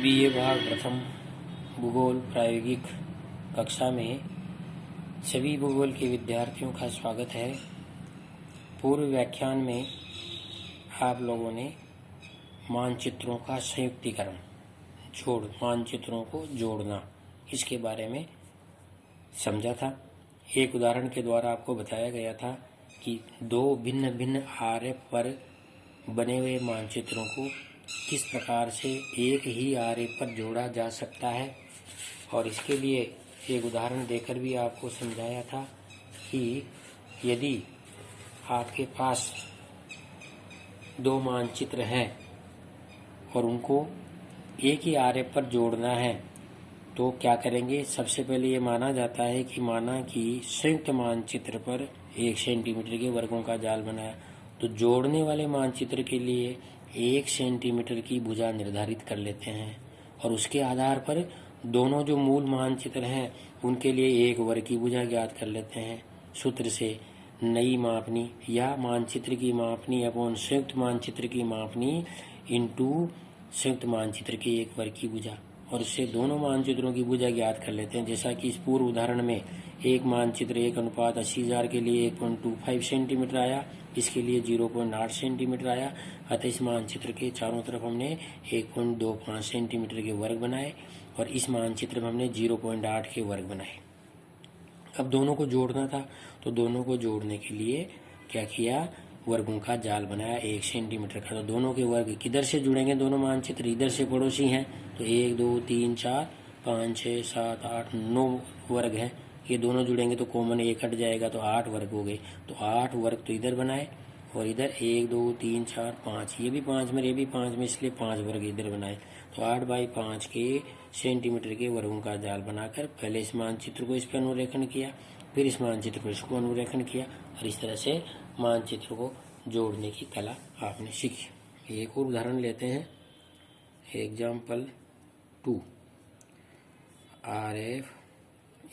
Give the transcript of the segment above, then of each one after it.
BA भाग प्रथम भूगोल प्रायोगिक कक्षा में सभी भूगोल के विद्यार्थियों का स्वागत है। पूर्व व्याख्यान में आप लोगों ने मानचित्रों का संयुक्तिकरण मानचित्रों को जोड़ना इसके बारे में समझा था। एक उदाहरण के द्वारा आपको बताया गया था कि दो भिन्न भिन्न आरेख पर बने हुए मानचित्रों को किस प्रकार से एक ही आरेख पर जोड़ा जा सकता है, और इसके लिए एक उदाहरण देकर भी आपको समझाया था कि यदि आपके पास दो मानचित्र हैं और उनको एक ही आरेख पर जोड़ना है तो क्या करेंगे। सबसे पहले ये माना जाता है कि माना कि संयुक्त मानचित्र पर 1 सेंटीमीटर के वर्गों का जाल बनाया, तो जोड़ने वाले मानचित्र के लिए 1 सेंटीमीटर की भुजा निर्धारित कर लेते हैं और उसके आधार पर दोनों जो मूल मानचित्र हैं उनके लिए 1 वर्ग की भुजा ज्ञात कर लेते हैं। सूत्र से नई मापनी या मानचित्र की मापनी अपॉन संयुक्त मानचित्र की मापनी इंटू संयुक्त मानचित्र के 1 वर्ग की भुजा, और उससे दोनों मानचित्रों की भुजा ज्ञात कर लेते हैं। जैसा कि इस पूर्व उदाहरण में एक मानचित्र 1:80,000 के लिए 1.25 सेंटीमीटर आया, इसके लिए 0.8 सेंटीमीटर आया। अतः इस मानचित्र के चारों तरफ हमने 1.25 सेंटीमीटर के वर्ग बनाए और इस मानचित्र में हमने 0.8 के वर्ग बनाए। अब दोनों को जोड़ना था, तो दोनों को जोड़ने के लिए क्या किया, वर्गों का जाल बनाया 1 सेंटीमीटर का। तो दोनों के वर्ग किधर से जुड़ेंगे, दोनों मानचित्र इधर से पड़ोसी हैं, तो 1 2 3 4 5 6 7 8 9 वर्ग हैं। ये दोनों जुड़ेंगे तो कॉमन 1 कट जाएगा, तो 8 वर्ग हो गए। तो 8 वर्ग तो इधर बनाए और इधर 1 2 3 4 5, ये भी 5 में, ये भी 5 में, इसलिए 5 वर्ग इधर बनाए। तो 8/5 के सेंटीमीटर के वर्गों का जाल बनाकर पहले इस मानचित्र को इस पर अनुरेखण किया, फिर इस मानचित्र को इसको अनुरेखण किया, और इस तरह से मानचित्र को जोड़ने की कला आपने सीखी। एक और उदाहरण लेते हैं। एग्जाम्पल 2, RF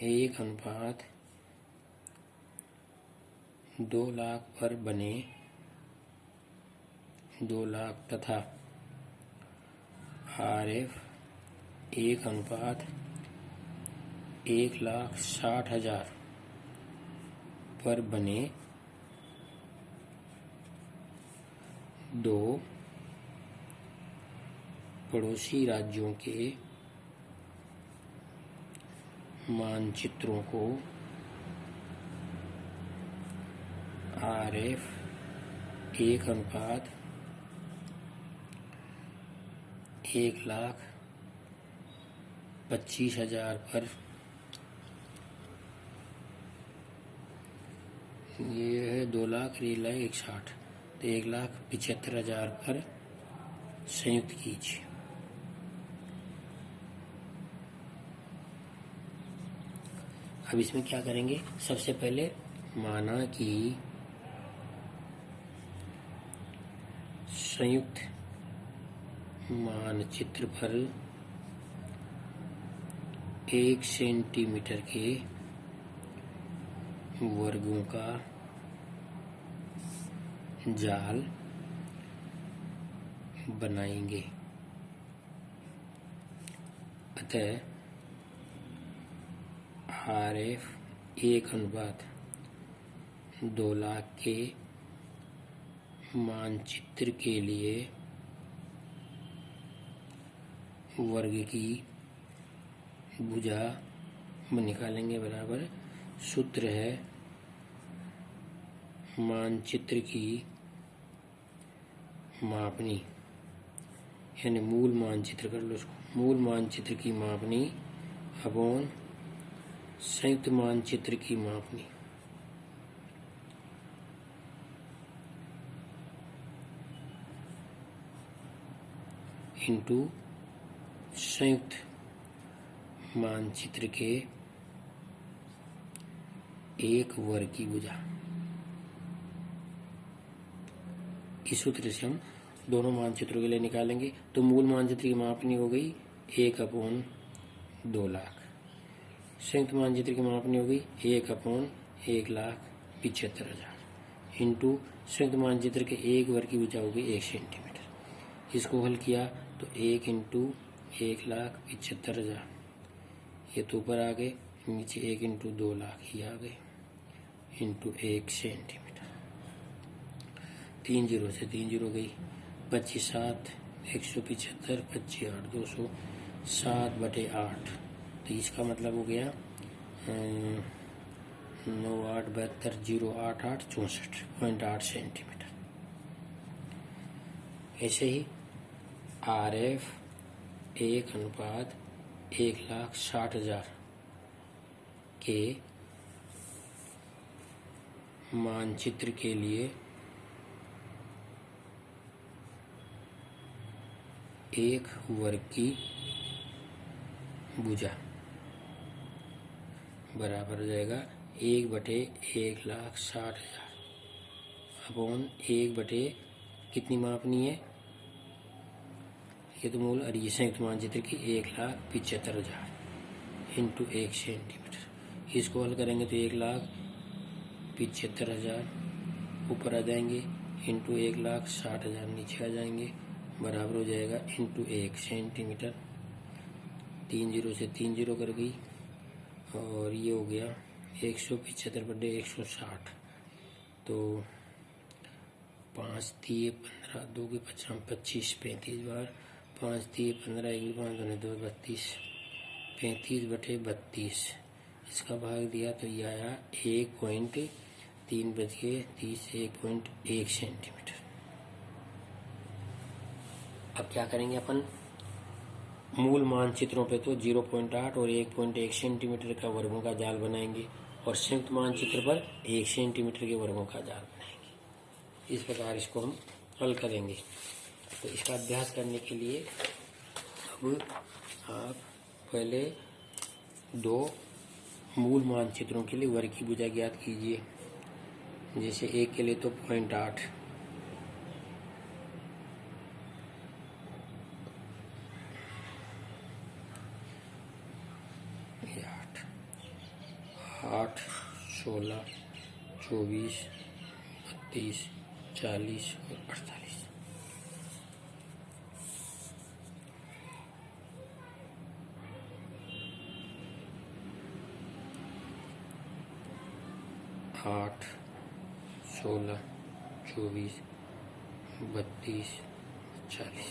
1:2 लाख पर बने 2 लाख तथा RF 1:1,60,000 पर बने 2 पड़ोसी राज्यों के मानचित्रों को RF 1:1,25,000 पर, ये है 2 लाख 1,60,000, तो 1,75,000 पर संयुक्त कीजिए। अब इसमें क्या करेंगे, सबसे पहले माना कि संयुक्त मानचित्र पर 1 सेंटीमीटर के वर्गों का जाल बनाएंगे। अतः RF 1:2 लाख के मानचित्र के लिए वर्ग की भुजा निकालेंगे बराबर, सूत्र है मानचित्र की मापनी, यानी मूल मानचित्र कर लो उसको, मूल मानचित्र की मापनी अपॉन संयुक्त मानचित्र की मापनी इंटू संयुक्त मानचित्र के 1 वर्ग की भुजा। इस सूत्र से हम दोनों मानचित्रों के लिए निकालेंगे। तो मूल मानचित्र की मापनी हो गई 1/2 लाख, संयुक्त मानचित्र की मापनी हो गई 1/1,75,000 इंटू संयुक्त मानचित्र के 1 वर्ग की भुजा हो गई 1 सेंटीमीटर। इसको हल किया तो 1 × 1,75,000, ये तो ऊपर आ गए, नीचे 1 इंटू 2 लाख ही आ गए, इंटू 1 सेंटीमीटर। 3 जीरो से 3 जीरो गई, 25 7 175, 25 8 200, 7/8। तो इसका मतलब हो गया 9 8 72 0 8 8 64.8 सेंटीमीटर। ऐसे ही RF 1:1,60,000 के मानचित्र के लिए एक वर्ग की भुजा बराबर हो जाएगा 1/1,60,000 अपॉन 1/ कितनी मापनी है, ये तो मूल और ये संयुक्त मानचित्र की 1,75,000 इंटू 1 सेंटीमीटर। इसको हल करेंगे तो 1,75,000 ऊपर आ जाएंगे, इंटू 1,60,000 नीचे आ जाएंगे, बराबर हो जाएगा इंटू 1 सेंटीमीटर। 3 जीरो से 3 जीरो कर गई, और ये हो गया 175/160। तो 5 3 15 2 के 50 25 35 बार, 5 3 15 1 5 2 32, 35/32 इसका भाग दिया तो ये आया 1.3 बच के 30 1.1 सेंटीमीटर। अब क्या करेंगे अपन, मूल मानचित्रों पे तो 0.8 और 1.1 सेंटीमीटर का वर्गों का जाल बनाएंगे, और संयुक्त मानचित्र पर 1 सेंटीमीटर के वर्गों का जाल बनाएंगे। इस प्रकार इसको हम हल करेंगे। तो इसका अभ्यास करने के लिए अब आप पहले 2 मूल मानचित्रों के लिए वर्ग की भुजा ज्ञात कीजिए। जैसे एक के लिए तो 0.8, ये 8 16 24 32 40 और 48। 8 16 24 32 40।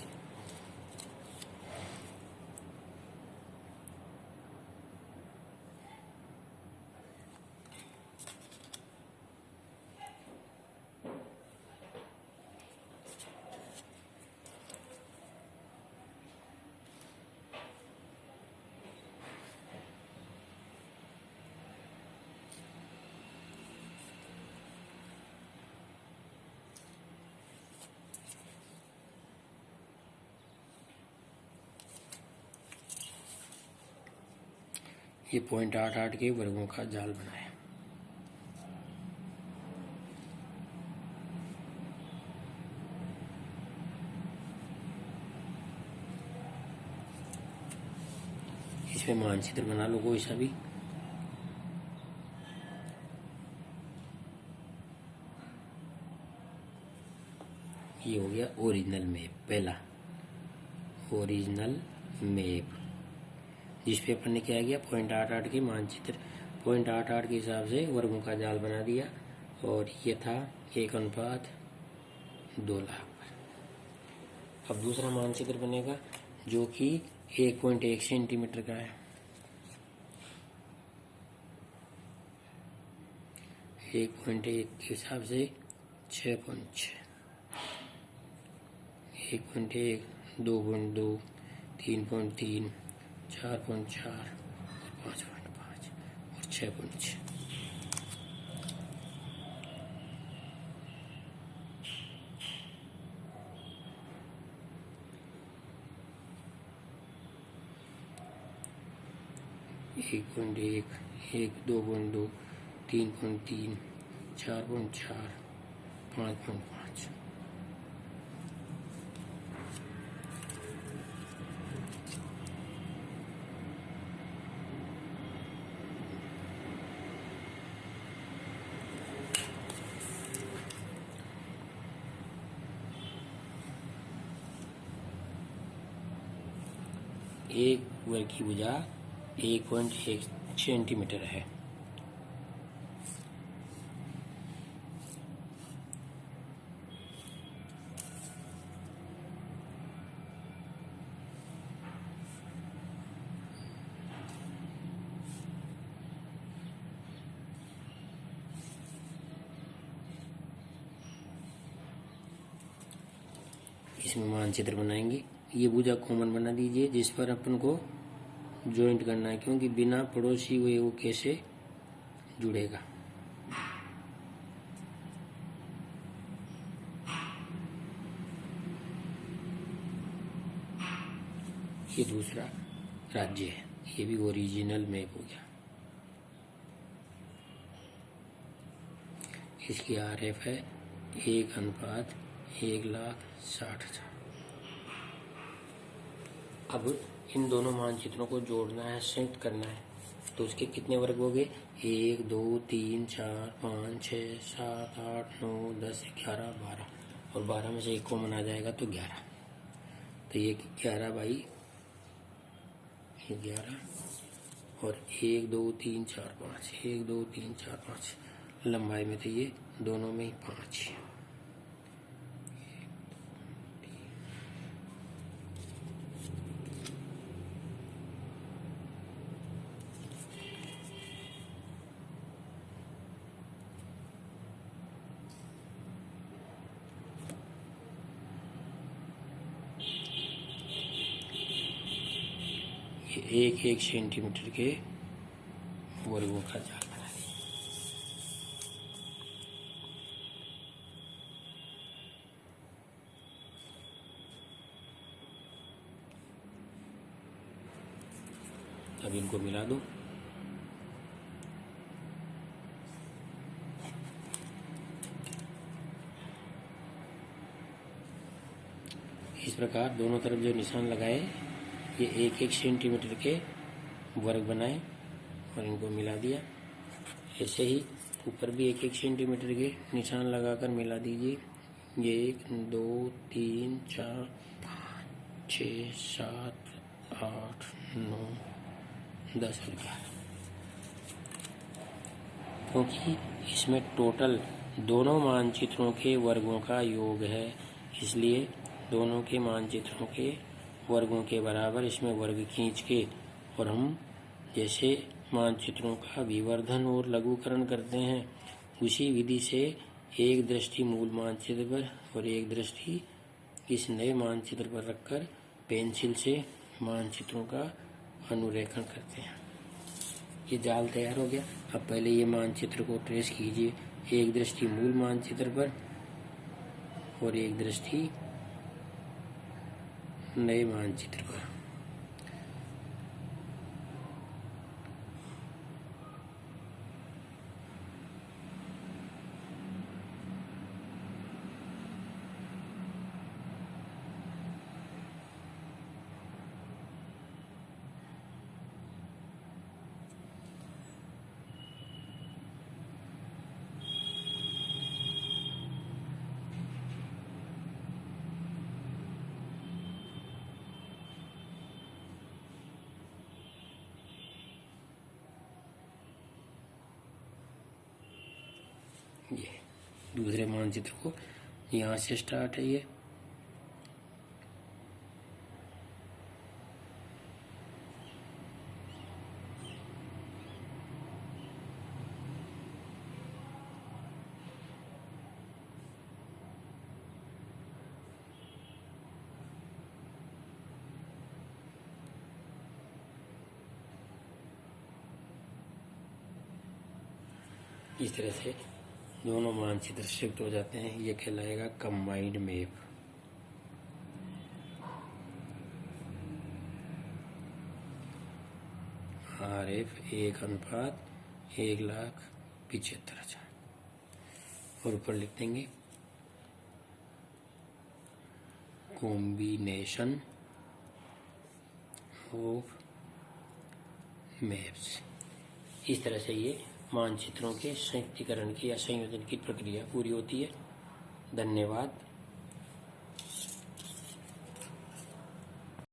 ये 0.88 के वर्गों का जाल बनाया। इसमें मानचित्र बना लो कोई सा भी। ये हो गया ओरिजिनल मैप, पहला ओरिजिनल मैप, जिस पे अपन ने क्या किया 0.88 के मानचित्र 0.88 के हिसाब से वर्गों का जाल बना दिया, और ये था 1:2 लाख। अब दूसरा मानचित्र बनेगा जो कि 1.1 सेंटीमीटर का है। 1.1 के हिसाब से 6.6, 1.1 2.2 3.3 4.4 5.5 और 6.6। एक 2.2 3.3 4.4 5.5। एक वर्ग की भुजा 1.1 सेंटीमीटर है। इसमें मानचित्र बनाएंगे। ये भुजा कॉमन बना दीजिए जिस पर अपन को ज्वाइंट करना है, क्योंकि बिना पड़ोसी हुए वो कैसे जुड़ेगा। ये दूसरा राज्य है, ये भी ओरिजिनल मैप हो गया। इसकी RF है 1:1,60,000। अब इन दोनों मानचित्रों को जोड़ना है, संयुक्त करना है, तो उसके कितने वर्ग हो गए? 1, 2, 3, 4, 5, 6, 7, 8, 9, 10, 11, 12 और 12 में से एक कॉमन आ जाएगा तो 11। तो ये 11/11 और 1, 2, 3, 4, 5, 1, 2, 3, 4, 5 लंबाई में, तो ये दोनों में ही 5 है। ये 1-1 सेंटीमीटर के वर्गों का जाल बना दिया। अब इनको मिला दो। इस प्रकार दोनों तरफ जो निशान लगाए, ये 1-1 सेंटीमीटर के वर्ग बनाए और इनको मिला दिया। ऐसे ही ऊपर भी 1-1 सेंटीमीटर के निशान लगाकर मिला दीजिए। ये 1, 2, 3, 4, 5, 6, 7, 8, 9, 10 और 11, क्योंकि इसमें टोटल दोनों मानचित्रों के वर्गों का योग है, इसलिए दोनों के मानचित्रों के वर्गों के बराबर इसमें वर्ग खींच के, और हम जैसे मानचित्रों का विवर्धन और लघुकरण करते हैं उसी विधि से एक दृष्टि मूल मानचित्र पर और एक दृष्टि इस नए मानचित्र पर रखकर पेंसिल से मानचित्रों का अनुरेखण करते हैं। ये जाल तैयार हो गया। अब पहले ये मानचित्र को ट्रेस कीजिए, एक दृष्टि मूल मानचित्र पर और एक दृष्टि नए मानचित्र पर। ये दूसरे मानचित्र को यहाँ से स्टार्ट है। ये इस तरह से दोनों मानचित्र शिफ्ट हो जाते हैं। ये कहलाएगा कंबाइंड मैप। RF 1:1,75,000 और ऊपर लिख देंगे कॉम्बिनेशन ऑफ मैप्स। इस तरह से ये मानचित्रों के संयुक्तिकरण की या संयोजन की प्रक्रिया पूरी होती है। धन्यवाद।